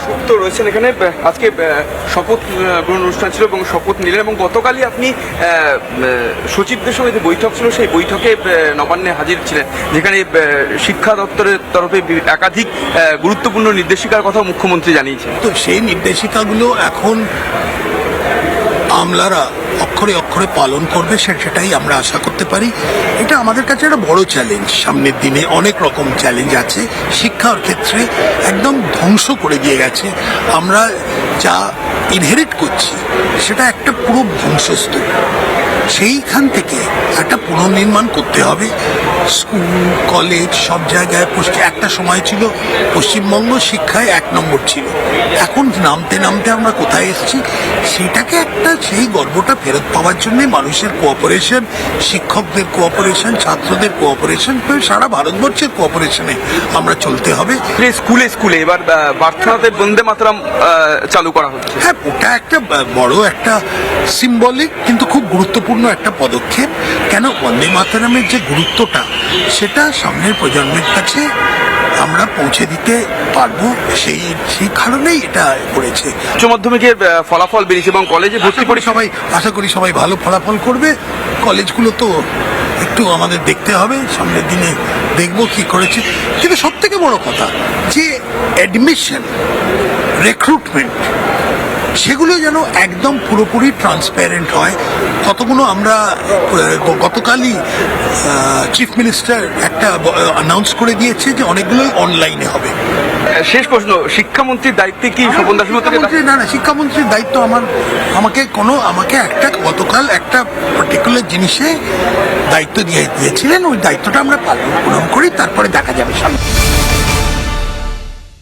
সুপ্ত রয়েছেন এখানে। আজকে শপথ গ্রহণ অনুষ্ঠান ছিল এবং শপথ নিলেন, এবং গতকালই আপনি সচিবদের সঙ্গে যে বৈঠক ছিল সেই বৈঠকে নবান্নে হাজির ছিলেন, যেখানে শিক্ষা দপ্তরের তরফে একাধিক গুরুত্বপূর্ণ নির্দেশিকার কথা মুখ্যমন্ত্রী জানিয়েছেন। তো সেই নির্দেশিকাগুলো এখন আমলারা অক্ষরে অক্ষরে পালন করবে, সেটাই আমরা আশা করতে পারি। এটা আমাদের কাছে একটা বড় চ্যালেঞ্জ। সামনের দিনে অনেক রকম চ্যালেঞ্জ আছে। শিক্ষার ক্ষেত্রে একদম ধ্বংস করে দিয়ে গেছে। আমরা যা ইনহেরিট করছি সেটা একটা পুরো ধ্বংসস্তূপ। সেইখান থেকে একটা পুনর্নির্মাণ করতে হবে। স্কুল কলেজ সব জায়গায় একটা সময় ছিল পশ্চিমবঙ্গ শিক্ষায় 1 নম্বর ছিল। এখন নামতে নামতে আমরা কোথায় এসেছি, সেটাকে একটা সেই গর্বটা ফেরত পাওয়ার জন্য মানুষের কোঅপারেশন, শিক্ষকদের কোঅপারেশন, ছাত্রদের কোঅপারেশন, সারা ভারতবর্ষের কোঅপারেশনে আমরা চলতে হবে। স্কুলে স্কুলে এবার প্রার্থনাতে বন্দে মাতরম চালু করা হচ্ছে। হ্যাঁ, ওটা একটা বড় একটা সিম্বলিক কিন্তু খুব গুরুত্বপূর্ণ একটা পদক্ষেপ। কেন, বন্দে মাতরমের যে গুরুত্বটা সেটা সামনের প্রজন্মের কাছে আমরা পৌঁছে দিতে পারবো, সেই কারণেই এটা করেছে। উচ্চ মাধ্যমিকের ফলাফল বেরিয়েছে এবং কলেজে ভর্তি করে আশা করি সবাই ভালো ফলাফল করবে। কলেজগুলো তো একটু আমাদের দেখতে হবে, সামনের দিনে দেখবো কি করেছে। কিন্তু সব থেকে বড় কথা যে অ্যাডমিশন, রিক্রুটমেন্ট, সেগুলো যেন একদম পুরোপুরি ট্রান্সপারেন্ট হয়। কতগুলো আমরা গতকালই চিফ মিনিস্টার একটা অ্যানাউন্স করে দিয়েছে যে অনেকগুলোই অনলাইনে হবে। শেষ প্রশ্ন, শিক্ষামন্ত্রীর দায়িত্বে কি স্বপন দাশগুপ্ত? না, শিক্ষামন্ত্রীর দায়িত্ব আমাকে একটা গতকাল একটা পার্টিকুলার জিনিসে দায়িত্ব দিয়েছিলেন। ওই দায়িত্বটা আমরা পালন করি, তারপরে দেখা যাবে সামনে।